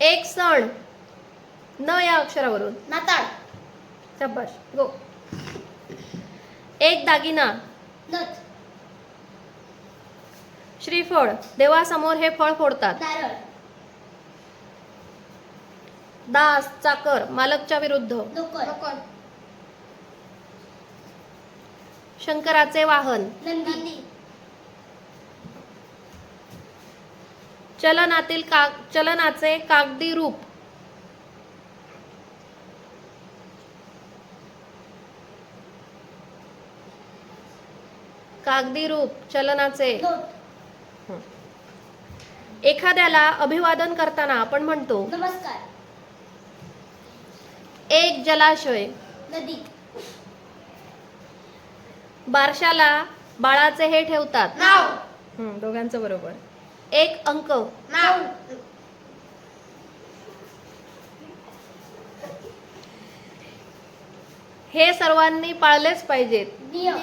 एक सण, न या अक्षरावरून. नाताळ. शाबाश, गो. एक दागिना. नथ. श्रीफळ, देवासमोर हे फळ फोडतात. नारळ. दास, चाकर, मालकच्या विरुद्ध. नोकर. शंकराचे वाहन. नंदी. चलनाचे कागदी रूप. कागदी रूप चलनाचे. नोट. एखाद्याला अभिवादन करताना आपण म्हणतो. नमस्कार. एक जलाशय. नदी. बारशाला बाळाचे हे ठेवतात. नाव. दोघांचं बरोबर. एक अंक. नाव. हे सर्वांनी पाळलेच पाहिजेत. नियम.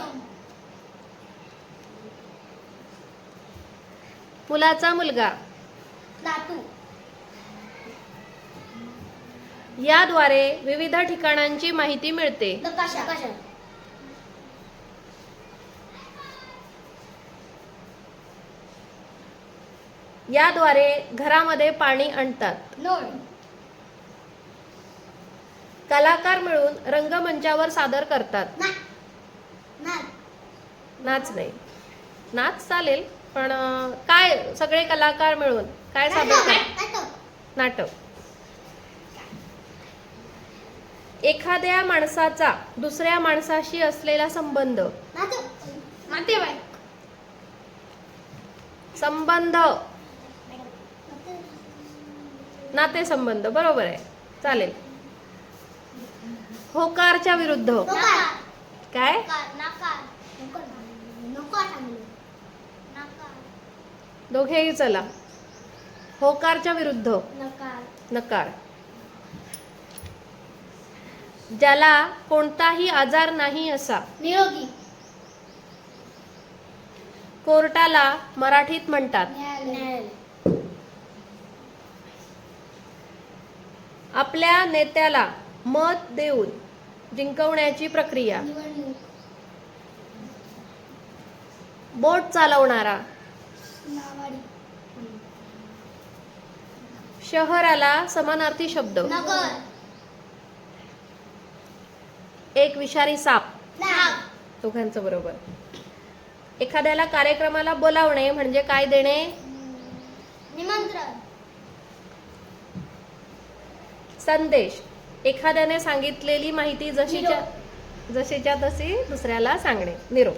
मुलाचा मुलगा. नातू. याद्वारे विविध ठिकाणांची माहिती मिळते. नकाशा. याद्वारे घरामध्ये पाणी आणतात. नोड. कलाकार मिळून रंगमंचावर सादर करतात. नाच नाही, नाच चालेल पण काय सगळे कलाकार मिळून काय सादर करतात. नाटक. एखाद्या माणसाचा दुसऱ्या माणसाशी असलेला संबंध. संबंध, नातेसंबंध, बरोबर आहे, चालेल. होकारच्या विरुद्ध. काय. दोघेही चला. होकारच्या विरुद्ध. नकार. ज्याला कोणताही आजार नाही असा. निरोगी. कोर्टाला मराठीत म्हणतात. न्यायालय. आपल्या नेत्याला मत देऊन जिंकवण्याची प्रक्रिया. निवडणूक. बोट चालवणारा. नावाडी. शहराला समानार्थी शब्द. नगर. एक विषारी साप. नाग. दोघांचं बरोबर. एखाद्याला कार्यक्रमाला बोलावणे म्हणजे काय देणे. निमंत्रण. संदेश, एखाद्याने सांगितलेली माहिती जशीच्या तशी दुसऱ्याला सांगणे. निरोप.